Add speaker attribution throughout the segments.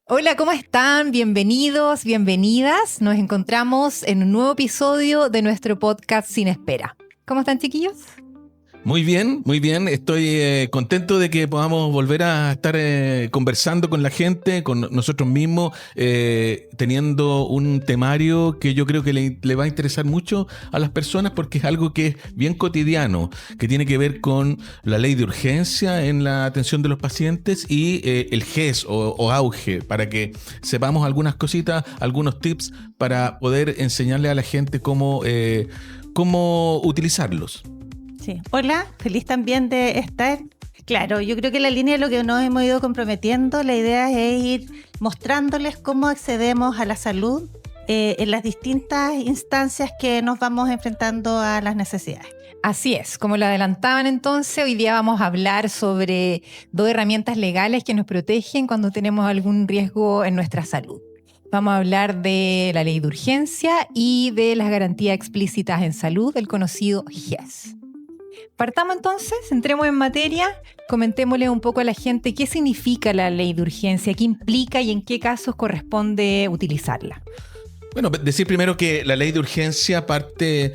Speaker 1: Hola, ¿cómo están? Bienvenidos, bienvenidas. Nos encontramos en un nuevo episodio de nuestro podcast Sin Espera. ¿Cómo están, chiquillos?
Speaker 2: Muy bien, muy bien. Estoy contento de que podamos volver a estar conversando con la gente, con nosotros mismos, teniendo un temario que yo creo que le va a interesar mucho a las personas porque es algo que es bien cotidiano, que tiene que ver con la ley de urgencia en la atención de los pacientes y el GES o auge, para que sepamos algunas cositas, algunos tips para poder enseñarle a la gente cómo utilizarlos.
Speaker 3: Sí. Hola, feliz también de estar. Claro, yo creo que la línea de lo que nos hemos ido comprometiendo, la idea es ir mostrándoles cómo accedemos a la salud en las distintas instancias que nos vamos enfrentando a las necesidades.
Speaker 1: Así es, como lo adelantaban entonces, hoy día vamos a hablar sobre 2 herramientas legales que nos protegen cuando tenemos algún riesgo en nuestra salud. Vamos a hablar de la ley de urgencia y de las garantías explícitas en salud, el conocido GES. Partamos entonces, entremos en materia, comentémosle un poco a la gente qué significa la ley de urgencia, qué implica y en qué casos corresponde utilizarla.
Speaker 2: Bueno, decir primero que la ley de urgencia parte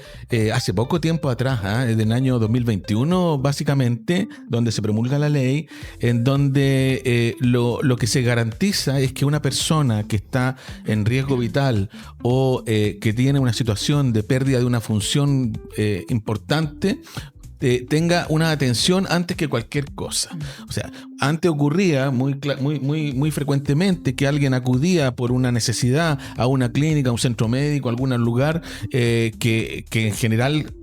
Speaker 2: hace poco tiempo atrás, desde el año 2021 básicamente, donde se promulga la ley, en donde lo que se garantiza es que una persona que está en riesgo vital o que tiene una situación de pérdida de una función importante, tenga una atención antes que cualquier cosa. O sea, antes ocurría muy frecuentemente que alguien acudía por una necesidad a una clínica, a un centro médico, a algún lugar que en general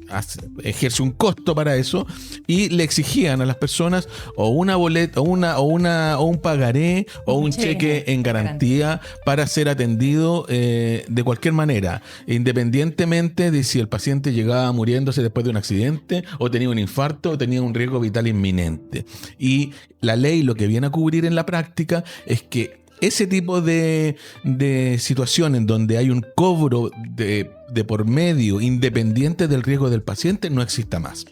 Speaker 2: ejerce un costo para eso y le exigían a las personas o una boleta o un pagaré o un cheque en garantía para ser atendido de cualquier manera, independientemente de si el paciente llegaba muriéndose después de un accidente o tenía un infarto o tenía un riesgo vital inminente. Y la ley lo que viene a cubrir en la práctica es que ese tipo de situación en donde hay un cobro de por medio independiente del riesgo del paciente no exista más.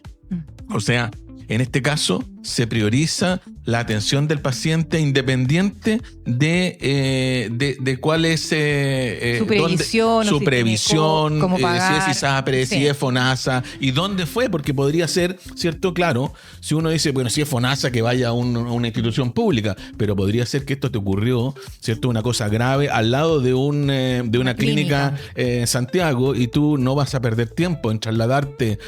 Speaker 2: O sea, en este caso se prioriza la atención del paciente independiente de cuál es
Speaker 1: su previsión,
Speaker 2: su previsión,
Speaker 1: cómo pagar,
Speaker 2: si es ISAPRE,
Speaker 1: sí,
Speaker 2: si es FONASA y dónde fue, porque podría ser, ¿cierto? Claro, si uno dice, bueno, si es FONASA que vaya a una institución pública, pero podría ser que esto te ocurrió, ¿cierto? Una cosa grave al lado de una clínica en Santiago y tú no vas a perder tiempo en trasladarte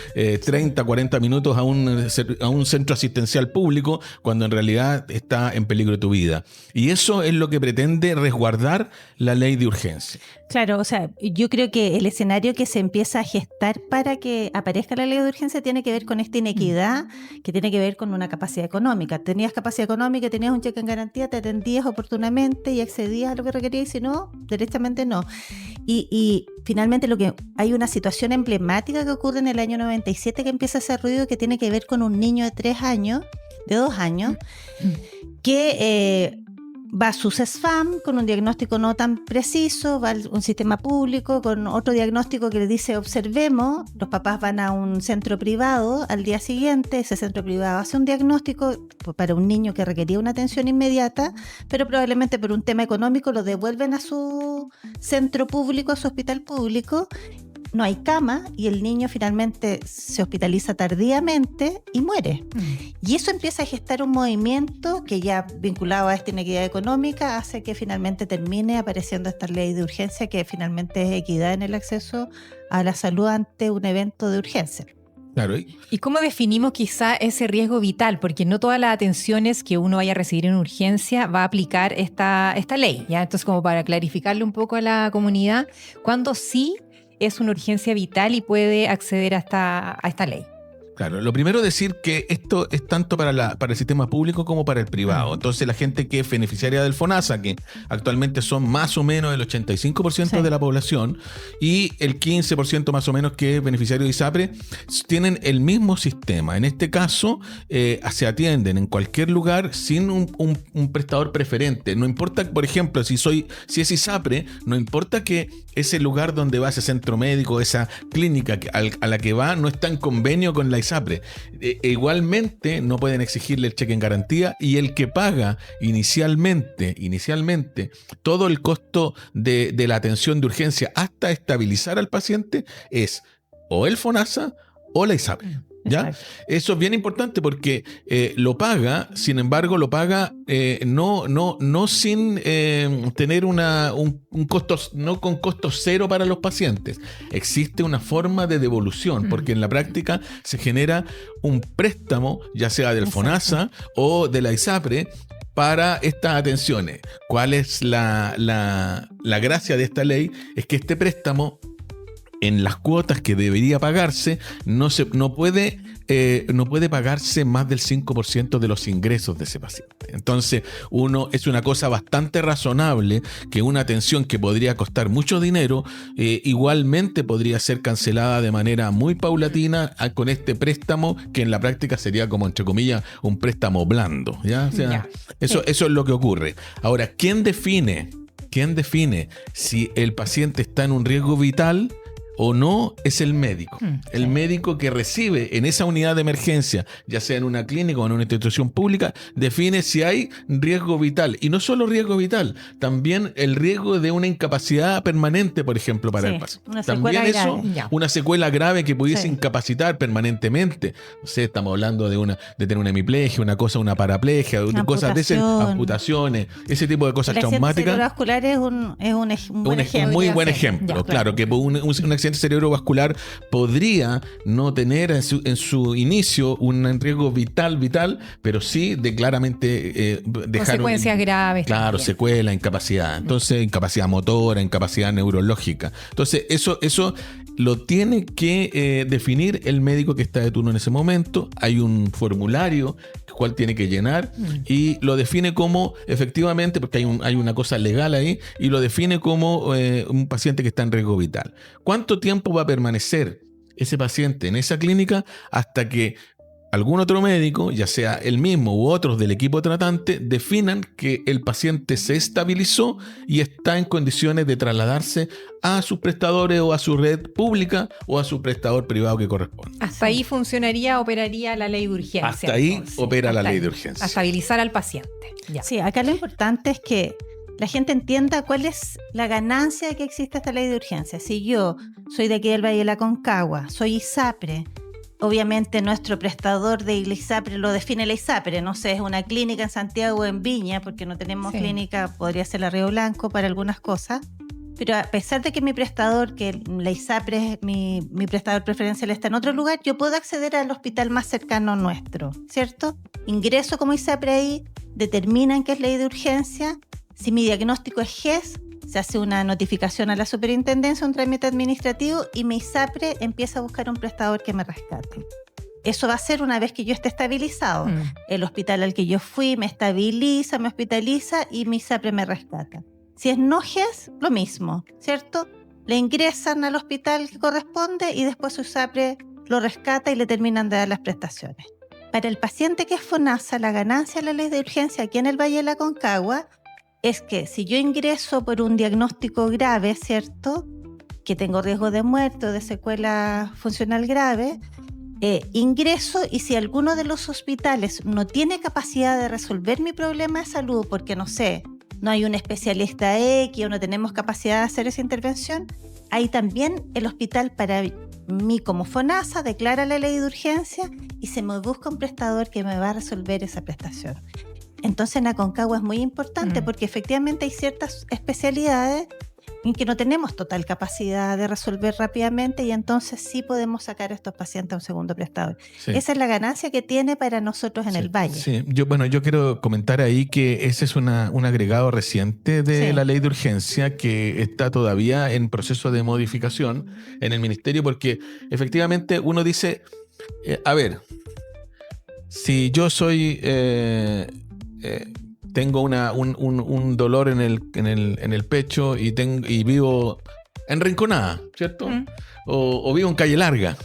Speaker 2: 30, 40 minutos a un centro asistencial público cuando en realidad está en peligro tu vida. Y eso es lo que pretende resguardar la ley de urgencia.
Speaker 3: Claro, o sea, yo creo que el escenario que se empieza a gestar para que aparezca la ley de urgencia tiene que ver con esta inequidad, que tiene que ver con una capacidad económica. Tenías capacidad económica, tenías un cheque en garantía, te atendías oportunamente y accedías a lo que requerías, y si no, derechamente no. Y finalmente hay una situación emblemática que ocurre en el año 97 que empieza a hacer ruido, que tiene que ver con un niño de 2 años, que va a su CESFAM con un diagnóstico no tan preciso, va a un sistema público con otro diagnóstico que le dice observemos, los papás van a un centro privado al día siguiente, ese centro privado hace un diagnóstico para un niño que requería una atención inmediata, pero probablemente por un tema económico lo devuelven a su centro público, a su hospital público. No hay cama y el niño finalmente se hospitaliza tardíamente y muere. Y eso empieza a gestar un movimiento que ya vinculado a esta inequidad económica hace que finalmente termine apareciendo esta ley de urgencia que finalmente es equidad en el acceso a la salud ante un evento de urgencia.
Speaker 2: Claro.
Speaker 1: ¿Y cómo definimos quizá ese riesgo vital? Porque no todas las atenciones que uno vaya a recibir en urgencia va a aplicar esta ley, ¿ya? Entonces, como para clarificarle un poco a la comunidad, ¿cuándo sí es una urgencia vital y puede acceder a esta ley?
Speaker 2: Claro, lo primero es decir que esto es tanto para el sistema público como para el privado. Entonces la gente que es beneficiaria del FONASA, que actualmente son más o menos el 85% de la población, y el 15% más o menos que es beneficiario de ISAPRE, tienen el mismo sistema. En este caso, se atienden en cualquier lugar sin un prestador preferente. No importa, por ejemplo, si es ISAPRE, no importa que ese lugar donde va, ese centro médico, esa clínica a la que va, no está en convenio con la ISAPRE, ISAPRE. Igualmente no pueden exigirle el cheque en garantía, y el que paga inicialmente todo el costo de la atención de urgencia hasta estabilizar al paciente es o el FONASA o la ISAPRE. ¿Ya? Eso es bien importante porque lo paga, sin embargo, lo paga no sin tener un costo, no con costo cero para los pacientes. Existe una forma de devolución, porque en la práctica se genera un préstamo, ya sea del FONASA o de la ISAPRE, para estas atenciones. ¿Cuál es la gracia de esta ley? Es que este préstamo, en las cuotas que debería pagarse, no puede pagarse más del 5% de los ingresos de ese paciente. Entonces, es una cosa bastante razonable que una atención que podría costar mucho dinero, igualmente podría ser cancelada de manera muy paulatina con este préstamo, que en la práctica sería como, entre comillas, un préstamo blando. ¿Ya? O sea, eso es lo que ocurre. Ahora, ¿quién define si el paciente está en un riesgo vital o no? Es el médico. El médico que recibe en esa unidad de emergencia, ya sea en una clínica o en una institución pública, define si hay riesgo vital. Y no solo riesgo vital, también el riesgo de una incapacidad permanente, por ejemplo, para el paciente. También eso, una secuela grave que pudiese incapacitar permanentemente. No sé, estamos hablando de tener una hemiplegia, una paraplegia, cosas de esas, amputaciones, ese tipo de cosas traumáticas.
Speaker 3: El accidente cerebrovascular es un buen ejemplo.
Speaker 2: Muy buen ejemplo, claro, que un accidente cerebrovascular podría no tener en su inicio un riesgo vital, pero sí de claramente dejar
Speaker 1: consecuencias graves.
Speaker 2: Claro, también. Secuela, incapacidad. Entonces, incapacidad motora, incapacidad neurológica. Entonces, eso lo tiene que definir el médico que está de turno en ese momento. Hay un formulario cual tiene que llenar y lo define como, efectivamente, porque hay una cosa legal ahí, y lo define como un paciente que está en riesgo vital. ¿Cuánto tiempo va a permanecer ese paciente en esa clínica hasta que algún otro médico, ya sea el mismo u otros del equipo tratante, definan que el paciente se estabilizó y está en condiciones de trasladarse a sus prestadores o a su red pública o a su prestador privado que corresponde?
Speaker 1: Hasta ahí operaría la ley de urgencia.
Speaker 2: Hasta ahí opera la ley de urgencia.
Speaker 1: A estabilizar al paciente. Ya.
Speaker 3: Sí, acá lo importante es que la gente entienda cuál es la ganancia que existe esta ley de urgencia. Si yo soy de aquí del Valle de la Concagua, soy ISAPRE, obviamente nuestro prestador de la ISAPRE lo define la ISAPRE, no sé, es una clínica en Santiago o en Viña, porque no tenemos clínica, podría ser la Río Blanco para algunas cosas, pero a pesar de que mi prestador, que la ISAPRE es mi prestador preferencial, está en otro lugar, yo puedo acceder al hospital más cercano nuestro, ¿cierto? Ingreso como ISAPRE ahí, determinan qué es ley de urgencia. Si mi diagnóstico es GES, se hace una notificación a la superintendencia, un trámite administrativo, y mi ISAPRE empieza a buscar un prestador que me rescate. Eso va a ser una vez que yo esté estabilizado. El hospital al que yo fui me estabiliza, me hospitaliza y mi ISAPRE me rescata. Si es no GES, lo mismo, ¿cierto? Le ingresan al hospital que corresponde y después su ISAPRE lo rescata y le terminan de dar las prestaciones. Para el paciente que es FONASA, la ganancia de la ley de urgencia aquí en el Valle de la Concagua es que si yo ingreso por un diagnóstico grave, ¿cierto?, que tengo riesgo de muerte o de secuela funcional grave, ingreso, y si alguno de los hospitales no tiene capacidad de resolver mi problema de salud, porque no sé, no hay un especialista X o no tenemos capacidad de hacer esa intervención, ahí también el hospital para mí como FONASA declara la ley de urgencia y se me busca un prestador que me va a resolver esa prestación. Entonces en Aconcagua es muy importante porque efectivamente hay ciertas especialidades en que no tenemos total capacidad de resolver rápidamente y entonces sí podemos sacar a estos pacientes a un segundo prestador. Sí. Esa es la ganancia que tiene para nosotros en el Valle.
Speaker 2: Sí, yo quiero comentar ahí que ese es un agregado reciente de la ley de urgencia que está todavía en proceso de modificación en el ministerio, porque efectivamente uno dice, a ver, si yo soy... tengo un dolor en el pecho y vivo en Rinconada, ¿cierto? O vivo en Calle Larga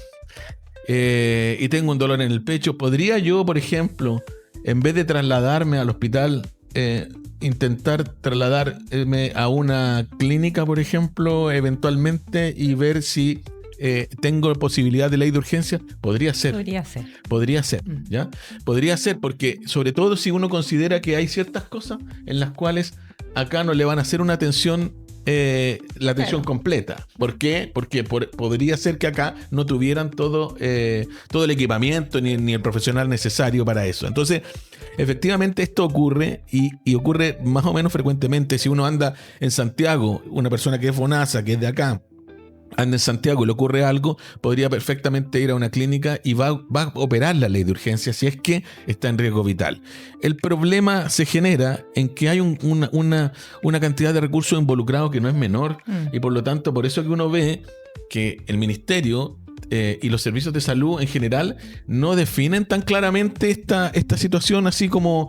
Speaker 2: y tengo un dolor en el pecho. ¿Podría yo, por ejemplo, en vez de trasladarme al hospital, intentar trasladarme a una clínica, por ejemplo, eventualmente, y ver si tengo posibilidad de ley de urgencia, podría ser. Podría ser, ¿ya? Podría ser porque, sobre todo si uno considera que hay ciertas cosas en las cuales acá no le van a hacer una atención, la atención completa. ¿Por qué? Porque podría ser que acá no tuvieran todo el equipamiento ni el profesional necesario para eso. Entonces, efectivamente esto ocurre y ocurre más o menos frecuentemente. Si uno anda en Santiago, una persona que es FONASA, que es de acá, anda en Santiago y le ocurre algo, podría perfectamente ir a una clínica y va a operar la ley de urgencia si es que está en riesgo vital. El problema se genera en que hay una cantidad de recursos involucrados que no es menor y por lo tanto, por eso que uno ve que el ministerio y los servicios de salud en general no definen tan claramente esta situación así como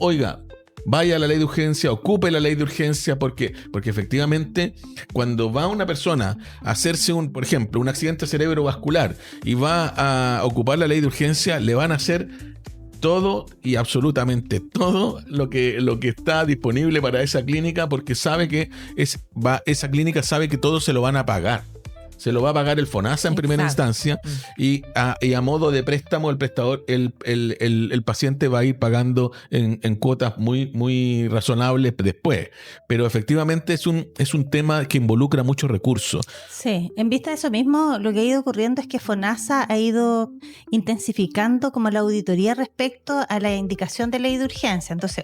Speaker 2: oiga, vaya a la ley de urgencia, ocupe la ley de urgencia, porque efectivamente cuando va una persona a hacerse por ejemplo, un accidente cerebrovascular y va a ocupar la ley de urgencia, le van a hacer todo y absolutamente todo lo que está disponible para esa clínica, porque sabe que esa clínica sabe que todo se lo van a pagar. Se lo va a pagar el FONASA en primera instancia y a modo de préstamo el prestador, el paciente va a ir pagando en cuotas muy, muy razonables después. Pero efectivamente es un tema que involucra muchos recursos.
Speaker 3: Sí, en vista de eso mismo, lo que ha ido ocurriendo es que FONASA ha ido intensificando como la auditoría respecto a la indicación de ley de urgencia. Entonces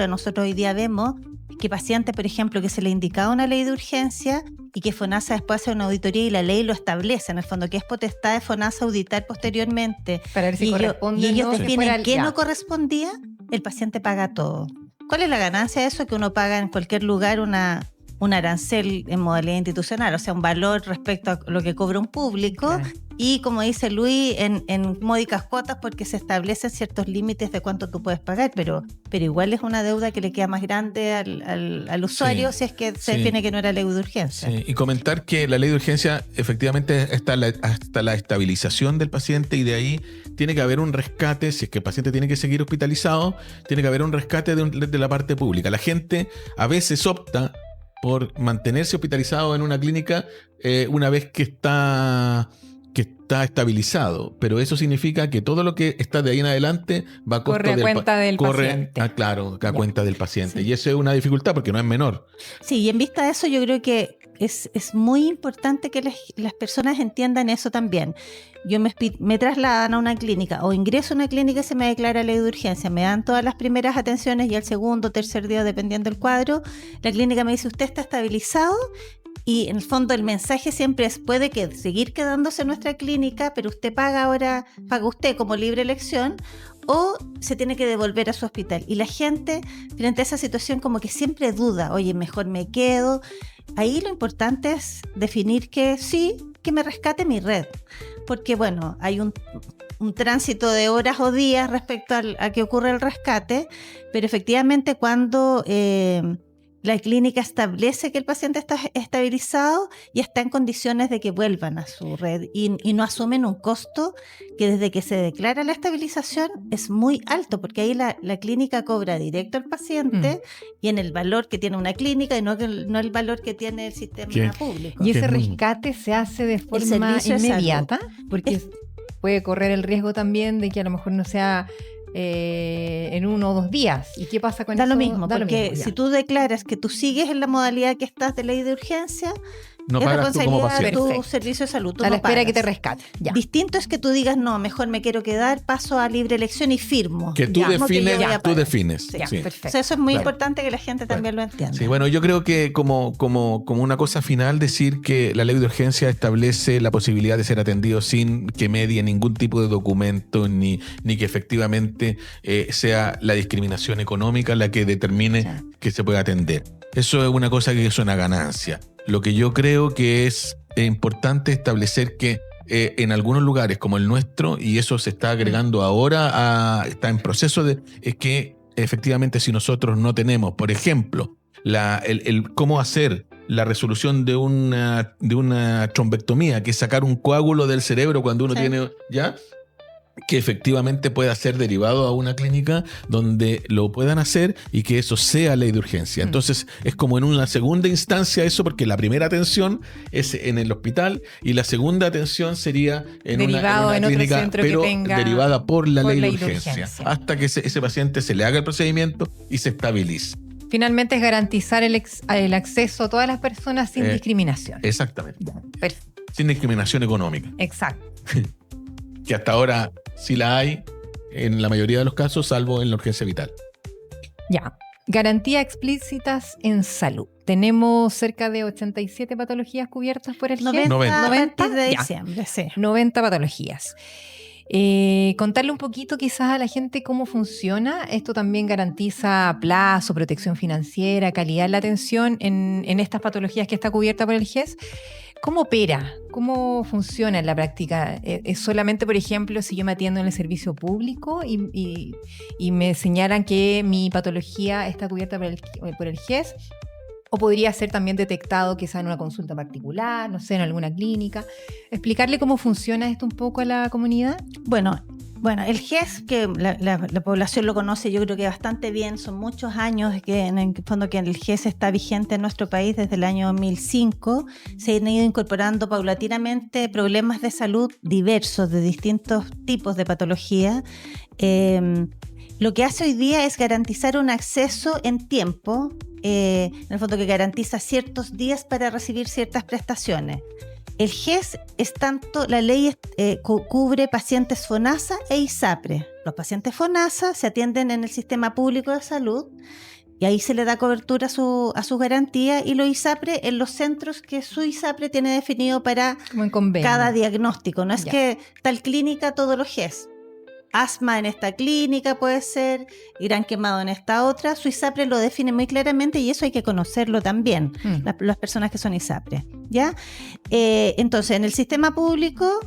Speaker 3: nosotros hoy día vemos que pacientes, por ejemplo, que se le indicaba una ley de urgencia y que FONASA después hace una auditoría y la ley lo establece, en el fondo, que es potestad de FONASA auditar posteriormente.
Speaker 1: Para ver si corresponde,
Speaker 3: y ellos definen qué
Speaker 1: ya
Speaker 3: no correspondía, el paciente paga todo. ¿Cuál es la ganancia de eso? Que uno paga en cualquier lugar un arancel en modalidad institucional, o sea, un valor respecto a lo que cobra un público. Claro. Y como dice Luis, en módicas cuotas porque se establecen ciertos límites de cuánto tú puedes pagar, pero igual es una deuda que le queda más grande al usuario si es que se define que no era ley de urgencia.
Speaker 2: Sí. Y comentar que la ley de urgencia efectivamente hasta la estabilización del paciente y de ahí tiene que haber un rescate, si es que el paciente tiene que seguir hospitalizado, tiene que haber un rescate de la parte pública. La gente a veces opta por mantenerse hospitalizado en una clínica una vez que está estabilizado, pero eso significa que todo lo que está de ahí en adelante va a
Speaker 1: corre a cuenta del paciente.
Speaker 2: A cuenta del paciente. Sí. Y eso es una dificultad porque no es menor.
Speaker 3: Sí, y en vista de eso yo creo que es muy importante que las personas entiendan eso también. Yo me trasladan a una clínica o ingreso a una clínica y se me declara ley de urgencia. Me dan todas las primeras atenciones y al segundo o tercer día, dependiendo del cuadro, la clínica me dice, usted está estabilizado. Y en el fondo el mensaje siempre es, puede seguir quedándose en nuestra clínica, pero usted paga usted como libre elección, o se tiene que devolver a su hospital. Y la gente, frente a esa situación, como que siempre duda, oye, mejor me quedo. Ahí lo importante es definir que sí, que me rescate mi red. Porque bueno, hay un tránsito de horas o días respecto a que ocurre el rescate, pero efectivamente cuando la clínica establece que el paciente está estabilizado y está en condiciones de que vuelvan a su red y no asumen un costo que desde que se declara la estabilización es muy alto, porque ahí la clínica cobra directo al paciente y en el valor que tiene una clínica y no el valor que tiene el sistema público.
Speaker 1: ¿Y ese rescate se hace de forma inmediata? Porque puede correr el riesgo también de que a lo mejor no sea en 1 o 2 días. ¿Y qué pasa con eso?
Speaker 3: Da lo mismo, porque si tú declaras que tú sigues en la modalidad que estás de ley de urgencia,
Speaker 2: no
Speaker 3: es
Speaker 2: pagas
Speaker 3: responsabilidad
Speaker 2: tú como
Speaker 3: de tu servicio de salud. Tú
Speaker 1: a la
Speaker 3: no
Speaker 1: espera
Speaker 3: pagas.
Speaker 1: que te rescate. Ya.
Speaker 3: Distinto es que tú digas, no, mejor me quiero quedar, paso a libre elección y firmo.
Speaker 2: Que tú defines.
Speaker 1: Ya,
Speaker 2: sí.
Speaker 1: perfecto.
Speaker 3: O sea, eso es muy importante que la gente también lo entienda.
Speaker 2: Sí, bueno, yo creo que como una cosa final, decir que la ley de urgencia establece la posibilidad de ser atendido sin que medie ningún tipo de documento, ni que efectivamente sea la discriminación económica la que determine que se pueda atender. Eso es una cosa que es una ganancia. Lo que yo creo que es importante establecer que en algunos lugares como el nuestro, y eso se está agregando ahora, está en proceso es que efectivamente si nosotros no tenemos, por ejemplo, el cómo hacer la resolución de una trombectomía, que es sacar un coágulo del cerebro cuando uno tiene, ¿ya? que efectivamente pueda ser derivado a una clínica donde lo puedan hacer y que eso sea ley de urgencia. Entonces es como en una segunda instancia eso, porque la primera atención es en el hospital y la segunda atención sería en
Speaker 1: derivado
Speaker 2: una
Speaker 1: en otro
Speaker 2: clínica,
Speaker 1: centro
Speaker 2: pero
Speaker 1: que tenga
Speaker 2: derivada por la ley de
Speaker 1: de
Speaker 2: urgencia, hasta que ese paciente se le haga el procedimiento y se estabilice.
Speaker 1: Finalmente es garantizar el acceso a todas las personas sin discriminación.
Speaker 2: Exactamente.
Speaker 1: Perfecto.
Speaker 2: Sin discriminación económica.
Speaker 1: Exacto.
Speaker 2: Que hasta ahora sí la hay en la mayoría de los casos, salvo en la urgencia vital.
Speaker 1: Ya. Garantía explícitas en salud. Tenemos cerca de 87 patologías cubiertas por el GES.
Speaker 3: 90 a partir de
Speaker 1: Ya.
Speaker 3: diciembre, sí.
Speaker 1: 90 patologías. Contarle un poquito quizás a la gente cómo funciona. Esto también garantiza plazo, protección financiera, calidad en la atención en estas patologías que está cubierta por el GES. ¿Cómo opera? ¿Cómo funciona en la práctica? ¿Es solamente, por ejemplo, si yo me atiendo en el servicio público y me señalan que mi patología está cubierta por el GES? ¿O podría ser también detectado quizá en una consulta particular, no sé, en alguna clínica? ¿Explicarle cómo funciona esto un poco a la comunidad?
Speaker 3: Bueno, el GES, que la población lo conoce, yo creo que bastante bien, son muchos años que en el fondo que el GES está vigente en nuestro país desde el año 2005. Se han ido incorporando paulatinamente problemas de salud diversos, de distintos tipos de patología. Lo que hace hoy día es garantizar un acceso en tiempo, en el fondo que garantiza ciertos días para recibir ciertas prestaciones. El GES es tanto, la ley cubre pacientes FONASA e ISAPRE. Los pacientes FONASA se atienden en el sistema público de salud y ahí se le da cobertura a su garantía, y los ISAPRE en los centros que su ISAPRE tiene definido para
Speaker 1: Como en convenio.
Speaker 3: cada diagnóstico. No es
Speaker 1: Ya.
Speaker 3: que tal clínica todos los GES. Asma en esta clínica puede ser, gran quemado en esta otra. Su ISAPRE lo define muy claramente y eso hay que conocerlo también, las personas que son ISAPRE, ¿ya? Entonces, en el sistema público,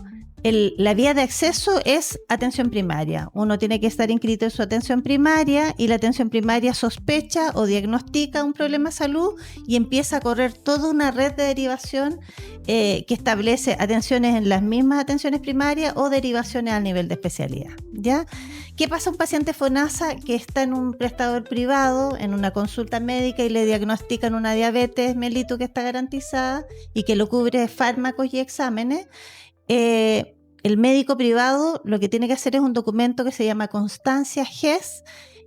Speaker 3: la vía de acceso es atención primaria. Uno tiene que estar inscrito en su atención primaria y la atención primaria sospecha o diagnostica un problema de salud y empieza a correr toda una red de derivación que establece atenciones en las mismas atenciones primarias o derivaciones a nivel de especialidad, ¿ya? ¿Qué pasa a un paciente FONASA que está en un prestador privado, en una consulta médica y le diagnostican una diabetes mellitus que está garantizada y que lo cubre fármacos y exámenes? El médico privado lo que tiene que hacer es un documento que se llama constancia GES,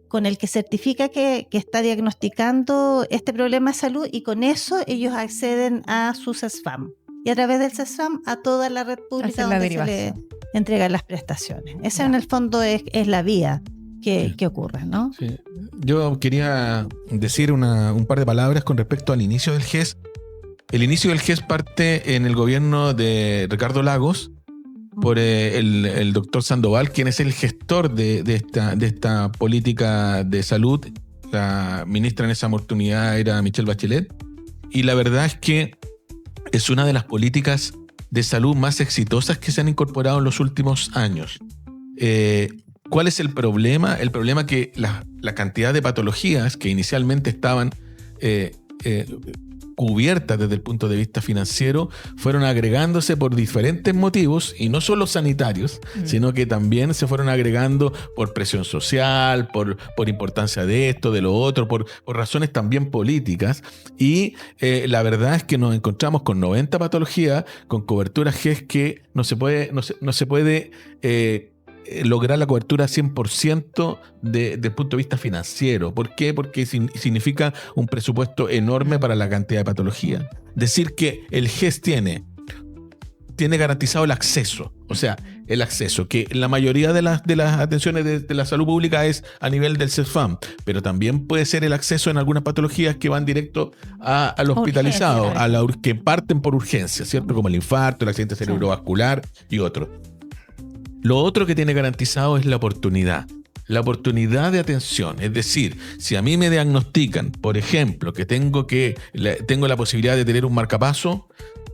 Speaker 3: con el que certifica que está diagnosticando este problema de salud, y con eso ellos acceden a su CESFAM y a través del CESFAM a toda la red pública donde se le entregan las prestaciones. Esa en el fondo es la vía que ocurre, ¿no?
Speaker 2: Sí. Yo quería decir un par de palabras con respecto al inicio del GES. El inicio del GES parte en el gobierno de Ricardo Lagos por el doctor Sandoval, quien es el gestor de esta política de salud. La ministra en esa oportunidad era Michelle Bachelet. Y la verdad es que es una de las políticas de salud más exitosas que se han incorporado en los últimos años. ¿Cuál es el problema? El problema es que la cantidad de patologías que inicialmente estaban cubiertas desde el punto de vista financiero fueron agregándose por diferentes motivos, y no solo sanitarios, sino que también se fueron agregando por presión social, por importancia de esto, de lo otro, por razones también políticas. Y la verdad es que nos encontramos con 90 patologías con cobertura GES que no se puede lograr la cobertura 100% desde el punto de vista financiero. ¿Por qué? Porque significa un presupuesto enorme para la cantidad de patología. Decir que el GES tiene garantizado el acceso, o sea, el acceso, que la mayoría de las atenciones de la salud pública es a nivel del CESFAM, pero también puede ser el acceso en algunas patologías que van directo al hospitalizado, que parten por urgencia, ¿cierto? Como el infarto, el accidente cerebrovascular y otros. Lo otro que tiene garantizado es la oportunidad de atención. Es decir, si a mí me diagnostican, por ejemplo, que tengo la posibilidad de tener un marcapaso,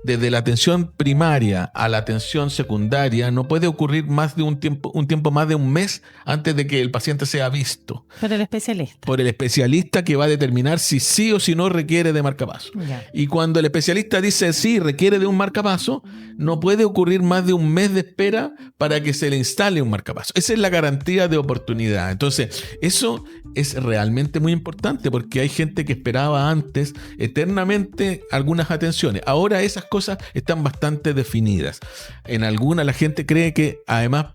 Speaker 2: desde la atención primaria a la atención secundaria no puede ocurrir más de un tiempo más de un mes antes de que el paciente sea visto
Speaker 3: Por el especialista.
Speaker 2: por el especialista, que va a determinar si sí o si no requiere de marcapaso.
Speaker 1: Ya.
Speaker 2: Y cuando el especialista dice sí, requiere de un marcapaso, no puede ocurrir más de un mes de espera para que se le instale un marcapaso. Esa es la garantía de oportunidad. Entonces, eso es realmente muy importante, porque hay gente que esperaba antes eternamente algunas atenciones. Ahora esas cosas están bastante definidas. En algunas la gente cree que, además,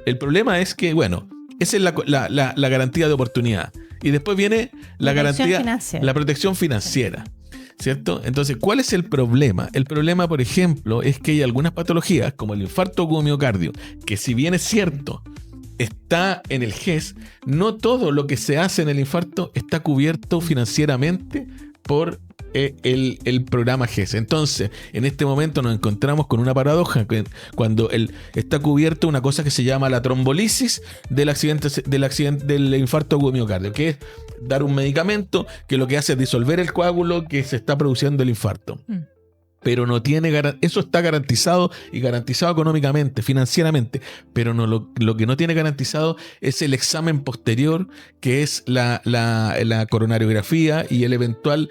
Speaker 2: el problema es que, bueno, esa es la garantía de oportunidad. Y después viene la garantía,
Speaker 3: financiera.
Speaker 2: la protección financiera, ¿cierto? Entonces, ¿cuál es el problema? El problema, por ejemplo, es que hay algunas patologías, como el infarto agudo miocardio, que si bien es cierto, está en el GES, no todo lo que se hace en el infarto está cubierto financieramente por el programa GES. Entonces, en este momento nos encontramos con una paradoja, que cuando está cubierto una cosa que se llama la trombolisis del infarto agudo miocardio, que es dar un medicamento que lo que hace es disolver el coágulo que se está produciendo el infarto. Pero no tiene eso está garantizado, y garantizado económicamente, financieramente, pero no, lo que no tiene garantizado es el examen posterior, que es la coronariografía y el eventual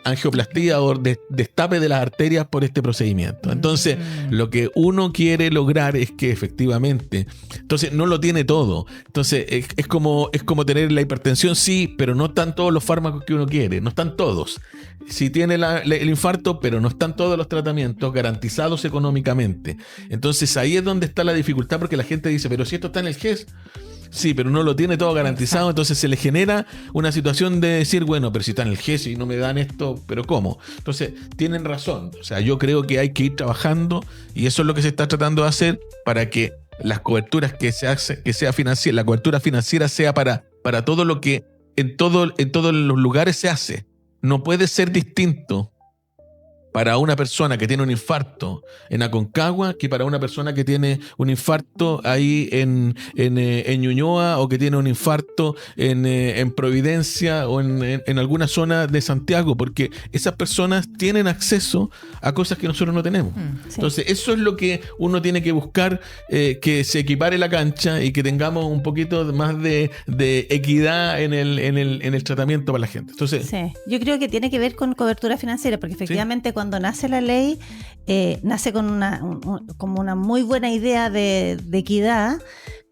Speaker 2: angioplastía o destape de las arterias por este procedimiento. Entonces, lo que uno quiere lograr es que efectivamente, entonces no lo tiene todo. Entonces, es como tener la hipertensión, sí, pero no están todos los fármacos que uno quiere, no están todos. Si tiene el infarto, pero no están todos los tratamientos garantizados económicamente. Entonces ahí es donde está la dificultad, porque la gente dice, pero si esto está en el GES, sí, pero no lo tiene todo garantizado. Entonces se le genera una situación de decir, bueno, pero si está en el GES y no me dan esto, ¿pero cómo? Entonces tienen razón. O sea, yo creo que hay que ir trabajando, y eso es lo que se está tratando de hacer, para que las coberturas que sea financiera, la cobertura financiera sea para todo lo que en todos los lugares se hace. No puede ser distinto para una persona que tiene un infarto en Aconcagua que para una persona que tiene un infarto ahí en Ñuñoa, o que tiene un infarto en Providencia o en alguna zona de Santiago, porque esas personas tienen acceso a cosas que nosotros no tenemos.
Speaker 3: Sí.
Speaker 2: Entonces, eso es lo que uno tiene que buscar, que se equipare la cancha y que tengamos un poquito más de equidad en el tratamiento para la gente. Entonces,
Speaker 3: Sí, yo creo que tiene que ver con cobertura financiera, porque efectivamente cuando nace la ley, nace con como una muy buena idea de equidad,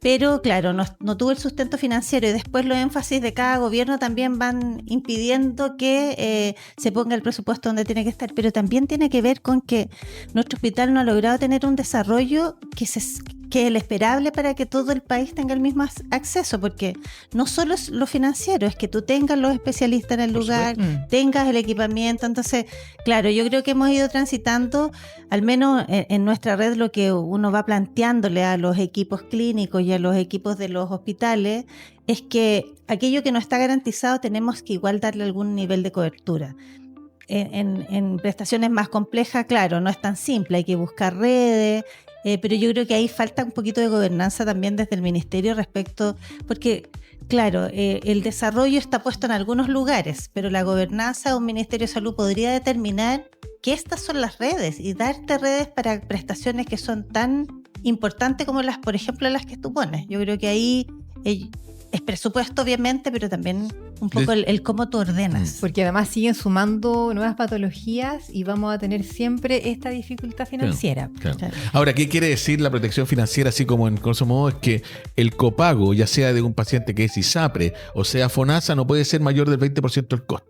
Speaker 3: pero claro, no tuvo el sustento financiero, y después los énfasis de cada gobierno también van impidiendo que se ponga el presupuesto donde tiene que estar. Pero también tiene que ver con que nuestro hospital no ha logrado tener un desarrollo que es el esperable para que todo el país tenga el mismo acceso, porque no solo es lo financiero, es que tú tengas los especialistas en el lugar, tengas el equipamiento. Entonces, claro, yo creo que hemos ido transitando, al menos en nuestra red, lo que uno va planteándole a los equipos clínicos y a los equipos de los hospitales, es que aquello que no está garantizado tenemos que igual darle algún nivel de cobertura. En prestaciones más complejas, claro, no es tan simple, hay que buscar redes, pero yo creo que ahí falta un poquito de gobernanza también desde el ministerio respecto, porque claro, el desarrollo está puesto en algunos lugares, pero la gobernanza de un Ministerio de Salud podría determinar que estas son las redes y darte redes para prestaciones que son tan importantes como las, por ejemplo, las que tú pones. Yo creo que ahí es presupuesto, obviamente, pero también un poco el cómo tú ordenas.
Speaker 1: Porque además siguen sumando nuevas patologías y vamos a tener siempre esta dificultad financiera.
Speaker 2: Claro. Ahora, ¿qué quiere decir la protección financiera? Así como en grosso modo, es que el copago, ya sea de un paciente que es ISAPRE o sea FONASA, no puede ser mayor del 20% del costo.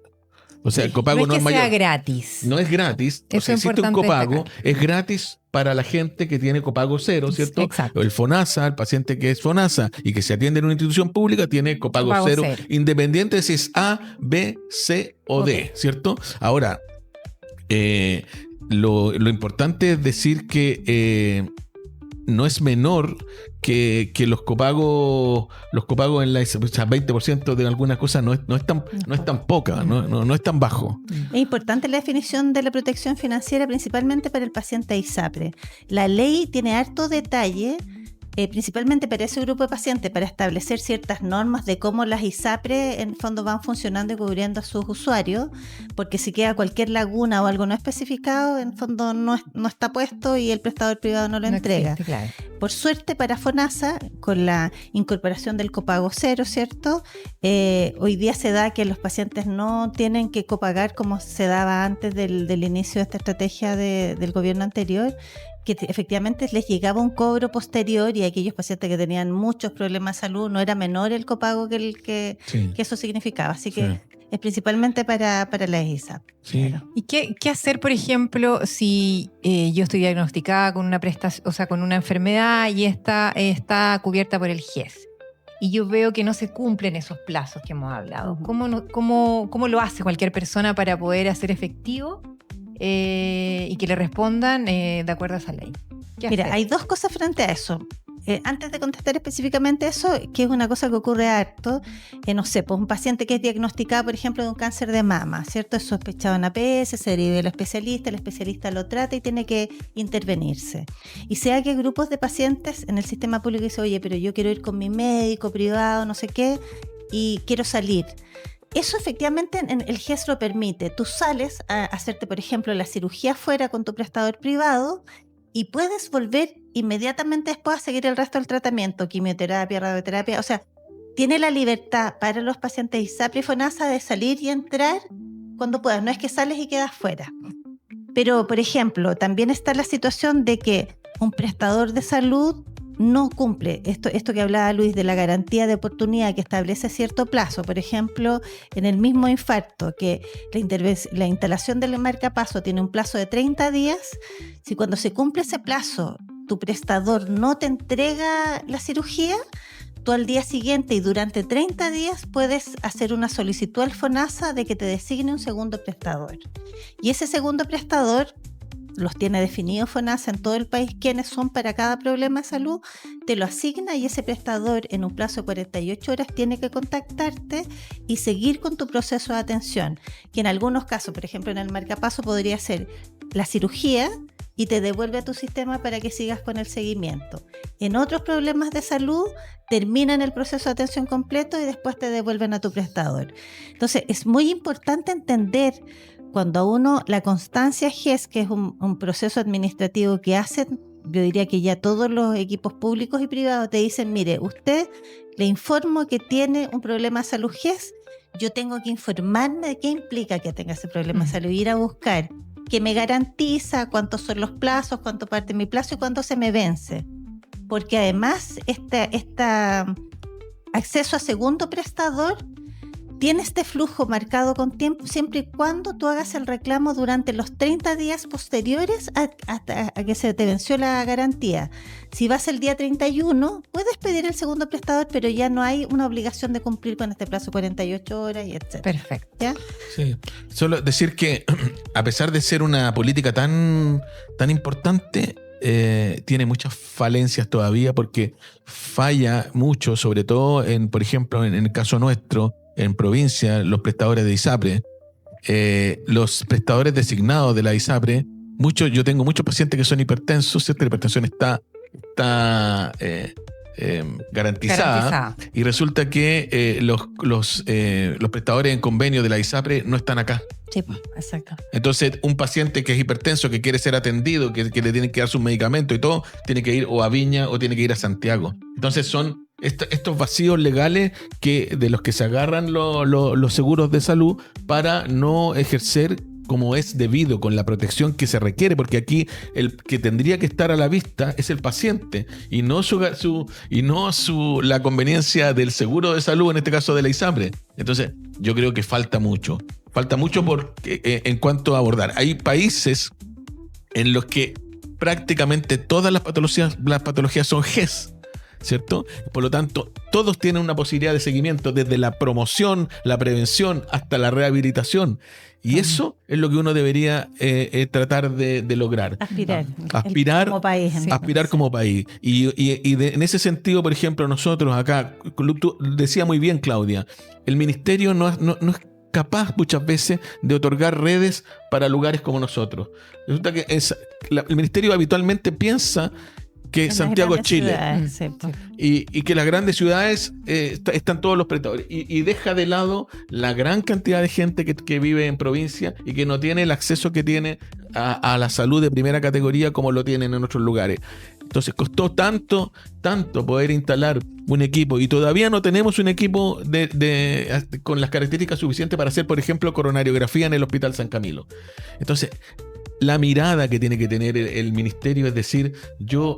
Speaker 2: O sea, el copago no es mayor.
Speaker 1: No es que sea gratis.
Speaker 2: No es gratis.
Speaker 1: Eso
Speaker 2: o sea,
Speaker 1: es
Speaker 2: existe un
Speaker 1: importante
Speaker 2: copago.
Speaker 1: destacar.
Speaker 2: Es gratis para la gente que tiene copago cero, ¿cierto?
Speaker 1: Exacto.
Speaker 2: El FONASA, el paciente que es FONASA y que se atiende en una institución pública, tiene copago cero, independiente de si es A, B, C o D, ¿cierto? Ahora, lo importante es decir que no es menor que los copagos en la, o sea, 20% de algunas cosas no es tan poca, no es tan bajo.
Speaker 3: Es importante la definición de la protección financiera, principalmente para el paciente ISAPRE. La ley tiene harto detalle, principalmente para ese grupo de pacientes, para establecer ciertas normas de cómo las ISAPRE en el fondo van funcionando y cubriendo a sus usuarios, porque si queda cualquier laguna o algo no especificado, en el fondo no está puesto y el prestador privado no lo entrega.
Speaker 1: Existe, claro.
Speaker 3: Por suerte para FONASA, con la incorporación del copago cero, ¿cierto? Hoy día se da que los pacientes no tienen que copagar como se daba antes del inicio de esta estrategia del gobierno anterior, que efectivamente les llegaba un cobro posterior y a aquellos pacientes que tenían muchos problemas de salud no era menor el copago que eso significaba. Así que es principalmente para la ISAP.
Speaker 2: Sí.
Speaker 3: Claro.
Speaker 1: ¿Y qué hacer, por ejemplo, si yo estoy diagnosticada con una prestación, o sea, con una enfermedad y esta está cubierta por el GES? Y yo veo que no se cumplen esos plazos que hemos hablado. ¿Cómo lo hace cualquier persona para poder hacer efectivo y que le respondan de acuerdo a esa ley?
Speaker 3: Mira, hay dos cosas frente a eso. Antes de contestar específicamente eso, que es una cosa que ocurre harto, no sé, pues un paciente que es diagnosticado, por ejemplo, de un cáncer de mama, ¿cierto? Es sospechado en APS, se deriva al especialista, el especialista lo trata y tiene que intervenirse. Y sea que grupos de pacientes en el sistema público dicen, oye, pero yo quiero ir con mi médico privado, no sé qué, y quiero salir. Eso efectivamente el GES lo permite. Tú sales a hacerte, por ejemplo, la cirugía fuera con tu prestador privado y puedes volver inmediatamente después a seguir el resto del tratamiento, quimioterapia, radioterapia. O sea, tiene la libertad para los pacientes ISAPRE y FONASA de salir y entrar cuando puedas. No es que sales y quedas fuera. Pero, por ejemplo, también está la situación de que un prestador de salud no cumple esto que hablaba Luis de la garantía de oportunidad, que establece cierto plazo. Por ejemplo, en el mismo infarto, que la instalación del marcapaso tiene un plazo de 30 días. Si cuando se cumple ese plazo tu prestador no te entrega la cirugía, tú al día siguiente y durante 30 días puedes hacer una solicitud al FONASA de que te designe un segundo prestador. Y ese segundo prestador los tiene definido FONASA en todo el país, quiénes son para cada problema de salud, te lo asigna y ese prestador en un plazo de 48 horas tiene que contactarte y seguir con tu proceso de atención, que en algunos casos, por ejemplo en el marcapaso, podría ser la cirugía y te devuelve a tu sistema para que sigas con el seguimiento. En otros problemas de salud terminan el proceso de atención completo y después te devuelven a tu prestador. Entonces es muy importante entender cuando a uno la constancia GES, que es un proceso administrativo que hacen, yo diría que ya todos los equipos públicos y privados te dicen, mire, usted le informo que tiene un problema de salud GES, yo tengo que informarme de qué implica que tenga ese problema de salud, ir a buscar qué me garantiza, cuántos son los plazos, cuánto parte mi plazo y cuánto se me vence. Porque además este acceso a segundo prestador tiene este flujo marcado con tiempo siempre y cuando tú hagas el reclamo durante los 30 días posteriores a que se te venció la garantía. Si vas el día 31, puedes pedir el segundo prestador, pero ya no hay una obligación de cumplir con este plazo 48 horas y etc.
Speaker 1: Perfecto.
Speaker 3: ¿Ya?
Speaker 2: Sí. Solo decir que a pesar de ser una política tan importante, tiene muchas falencias todavía porque falla mucho, sobre todo por ejemplo, en el caso nuestro, en provincia, los prestadores de ISAPRE, los prestadores designados de la ISAPRE, yo tengo muchos pacientes que son hipertensos, ¿cierto? La hipertensión está garantizada y resulta que los prestadores en convenio de la ISAPRE no están acá.
Speaker 3: Sí, exacto.
Speaker 2: Entonces, un paciente que es hipertenso, que quiere ser atendido, que le tienen que dar sus medicamentos y todo, tiene que ir o a Viña o tiene que ir a Santiago. Entonces son estos vacíos legales de los que se agarran los seguros de salud para no ejercer como es debido, con la protección que se requiere, porque aquí el que tendría que estar a la vista es el paciente y no la conveniencia del seguro de salud, en este caso de la ISAPRE. Entonces, yo creo que falta mucho en cuanto a abordar. Hay países en los que prácticamente todas las patologías son GES, ¿cierto? Por lo tanto, todos tienen una posibilidad de seguimiento desde la promoción, la prevención hasta la rehabilitación. Y eso es lo que uno debería tratar de lograr. Aspirar
Speaker 3: como país.
Speaker 2: Aspirar como país. En ese sentido, por ejemplo, nosotros acá, tú decía muy bien, Claudia, el ministerio no es capaz muchas veces de otorgar redes para lugares como nosotros. Resulta que el ministerio habitualmente piensa que
Speaker 3: En
Speaker 2: Santiago es
Speaker 3: las
Speaker 2: Chile.
Speaker 3: grandes ciudades, sí, po.
Speaker 2: Y que las grandes ciudades están todos los prestadores. Y deja de lado la gran cantidad de gente que vive en provincia y que no tiene el acceso que tiene a la salud de primera categoría como lo tienen en otros lugares. Entonces costó tanto poder instalar un equipo y todavía no tenemos un equipo con las características suficientes para hacer, por ejemplo, coronariografía en el Hospital San Camilo. Entonces, la mirada que tiene que tener el ministerio es decir,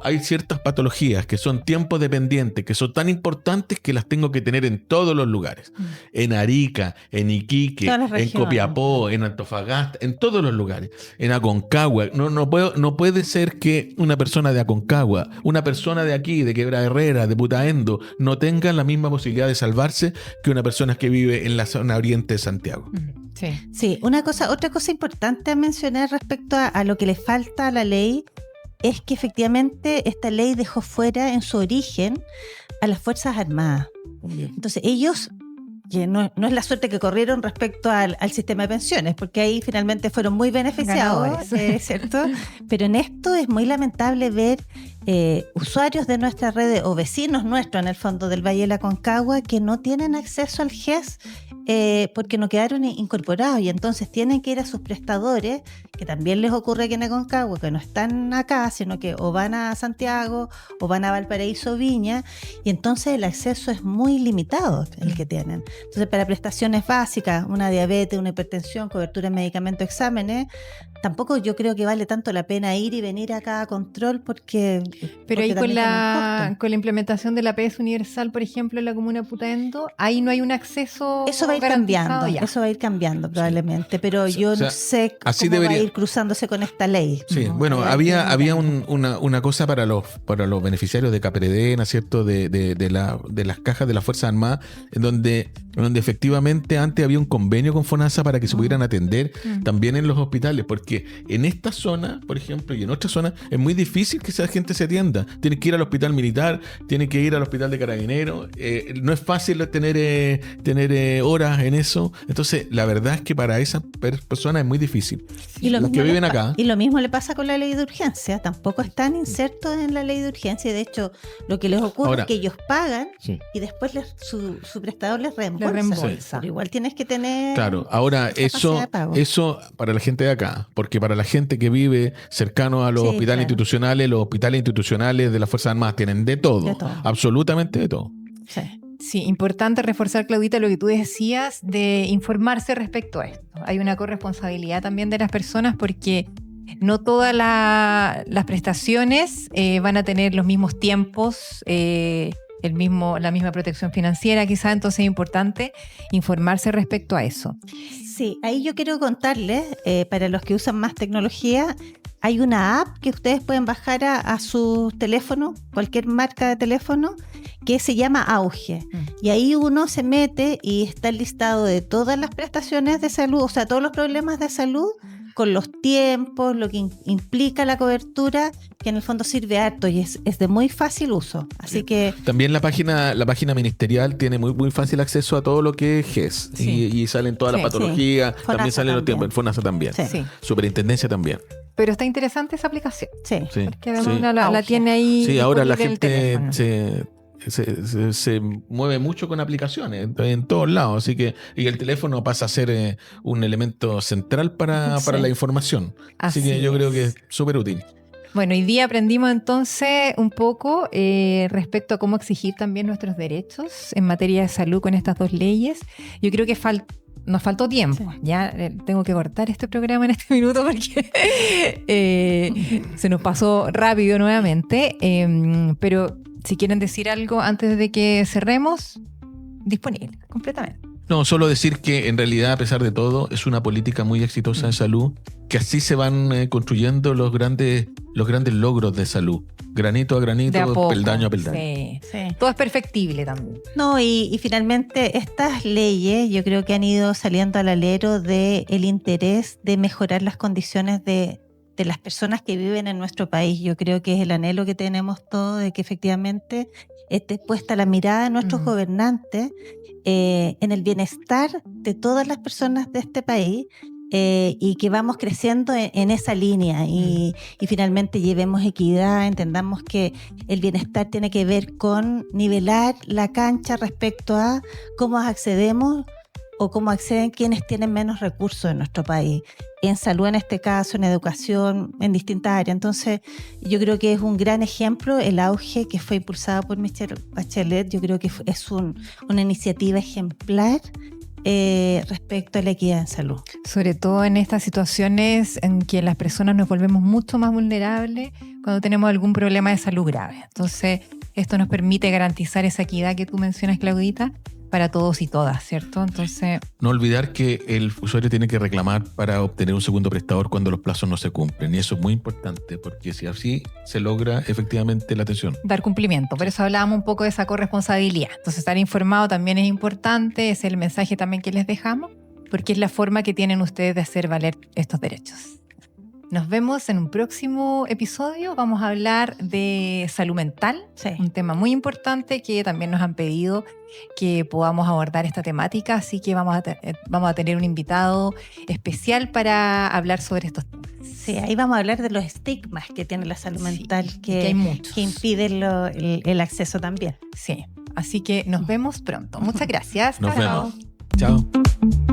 Speaker 2: hay ciertas patologías que son tiempo dependientes, que son tan importantes que las tengo que tener en todos los lugares. En Arica, en Iquique, en Copiapó, en Antofagasta, en todos los lugares. En Aconcagua. No puede ser que una persona de Aconcagua, una persona de aquí, de Quebra Herrera, de Putaendo, no tenga la misma posibilidad de salvarse que una persona que vive en la zona oriente de Santiago.
Speaker 3: Sí, otra cosa importante a mencionar respecto a lo que le falta a la ley es que efectivamente esta ley dejó fuera en su origen a las Fuerzas Armadas. Entonces ellos, que no es la suerte que corrieron respecto al sistema de pensiones, porque ahí finalmente fueron muy beneficiados, ¿cierto? Pero en esto es muy lamentable ver usuarios de nuestra red o vecinos nuestros en el fondo del Valle de la Aconcagua que no tienen acceso al GES porque no quedaron incorporados y entonces tienen que ir a sus prestadores, que también les ocurre aquí en Aconcagua, que no están acá, sino que o van a Santiago o van a Valparaíso, Viña, y entonces el acceso es muy limitado el que tienen. Entonces, para prestaciones básicas, una diabetes, una hipertensión, cobertura de medicamentos, exámenes, tampoco yo creo que vale tanto la pena ir y venir acá a control porque...
Speaker 1: Pero ahí con la implementación de la APS universal, por ejemplo, en la comuna de Putaendo, ahí no hay un acceso
Speaker 3: eso va a ir cambiando, eso va a ir cambiando probablemente, pero yo no sé cómo va a ir cruzándose con esta ley.
Speaker 2: Sí,
Speaker 3: ¿no?
Speaker 2: Bueno, había una cosa para los beneficiarios de Capredena, ¿cierto? De las cajas de las Fuerzas Armadas, en donde efectivamente antes había un convenio con FONASA para que se pudieran atender también en los hospitales, porque en esta zona, por ejemplo, y en otras zonas, es muy difícil que esa gente se atienda. Tiene que ir al hospital militar, tiene que ir al hospital de carabineros, no es fácil tener horas en eso. Entonces, la verdad es que para esas personas es muy difícil.
Speaker 3: Y los
Speaker 2: que viven acá.
Speaker 3: Y lo mismo le pasa con la ley de urgencia, tampoco están insertos en la ley de urgencia, y de hecho, lo que les ocurre es que ellos pagan y después su prestador les reembolsa. Pero igual tienes que tener...
Speaker 2: Claro, ahora eso para la gente de acá, porque para la gente que vive cercano a los hospitales institucionales, los hospitales institucionales de las Fuerzas Armadas tienen de todo, absolutamente de todo.
Speaker 1: Sí, importante reforzar, Claudita, lo que tú decías de informarse respecto a esto. Hay una corresponsabilidad también de las personas porque no todas las prestaciones van a tener los mismos tiempos, la misma protección financiera quizá, entonces es importante informarse respecto a eso.
Speaker 3: Sí, ahí yo quiero contarles, para los que usan más tecnología, hay una app que ustedes pueden bajar a su teléfono, cualquier marca de teléfono, que se llama Auge. Y ahí uno se mete y está el listado de todas las prestaciones de salud, o sea, todos los problemas de salud, con los tiempos, lo que implica la cobertura, que en el fondo sirve harto y es de muy fácil uso. Así que
Speaker 2: también la página ministerial tiene muy fácil acceso a todo lo que es GES y salen todas las patologías, también salen los tiempos, el FONASA también, Superintendencia también.
Speaker 1: Pero está interesante esa aplicación. Porque además
Speaker 2: uno
Speaker 1: la tiene ahí.
Speaker 2: Sí, ahora la gente se mueve mucho con aplicaciones en todos lados, así que y el teléfono pasa a ser un elemento central para la información, así que yo creo que es súper útil.
Speaker 1: Bueno, hoy día aprendimos entonces un poco respecto a cómo exigir también nuestros derechos en materia de salud con estas dos leyes. Yo creo que nos faltó tiempo. Ya tengo que cortar este programa en este minuto porque se nos pasó rápido nuevamente, pero si quieren decir algo antes de que cerremos, disponible completamente.
Speaker 2: No, solo decir que en realidad, a pesar de todo, es una política muy exitosa de salud, que así se van construyendo los grandes logros de salud, granito a granito, peldaño a peldaño.
Speaker 1: Sí. Todo es perfectible también.
Speaker 3: No, y finalmente estas leyes yo creo que han ido saliendo al alero del interés de mejorar las condiciones de las personas que viven en nuestro país. Yo creo que es el anhelo que tenemos todos de que efectivamente esté puesta la mirada de nuestros gobernantes en el bienestar de todas las personas de este país, y que vamos creciendo en esa línea y finalmente llevemos equidad, entendamos que el bienestar tiene que ver con nivelar la cancha respecto a cómo accedemos o cómo acceden quienes tienen menos recursos en nuestro país, en salud en este caso, en educación, en distintas áreas. Entonces yo creo que es un gran ejemplo el auge que fue impulsado por Michelle Bachelet. Yo creo que es una iniciativa ejemplar respecto a la equidad en salud.
Speaker 1: Sobre todo en estas situaciones en que las personas nos volvemos mucho más vulnerables cuando tenemos algún problema de salud grave. Entonces, esto nos permite garantizar esa equidad que tú mencionas, Claudita, para todos y todas, ¿cierto? Entonces,
Speaker 2: no olvidar que el usuario tiene que reclamar para obtener un segundo prestador cuando los plazos no se cumplen. Y eso es muy importante, porque si así se logra efectivamente la atención.
Speaker 1: Dar cumplimiento. Por eso hablábamos un poco de esa corresponsabilidad. Entonces, estar informado también es importante. Es el mensaje también que les dejamos, porque es la forma que tienen ustedes de hacer valer estos derechos. Nos vemos en un próximo episodio. Vamos a hablar de salud mental,
Speaker 3: Sí.
Speaker 1: un tema muy importante que también nos han pedido que podamos abordar esta temática, así que vamos a tener un invitado especial para hablar sobre estos temas.
Speaker 3: Sí, ahí vamos a hablar de los estigmas que tiene la salud mental,
Speaker 1: que hay muchos,
Speaker 3: que impiden el acceso también.
Speaker 1: Sí, así que nos vemos pronto. Muchas gracias.
Speaker 2: Nos
Speaker 1: Chao.
Speaker 2: vemos. Chao.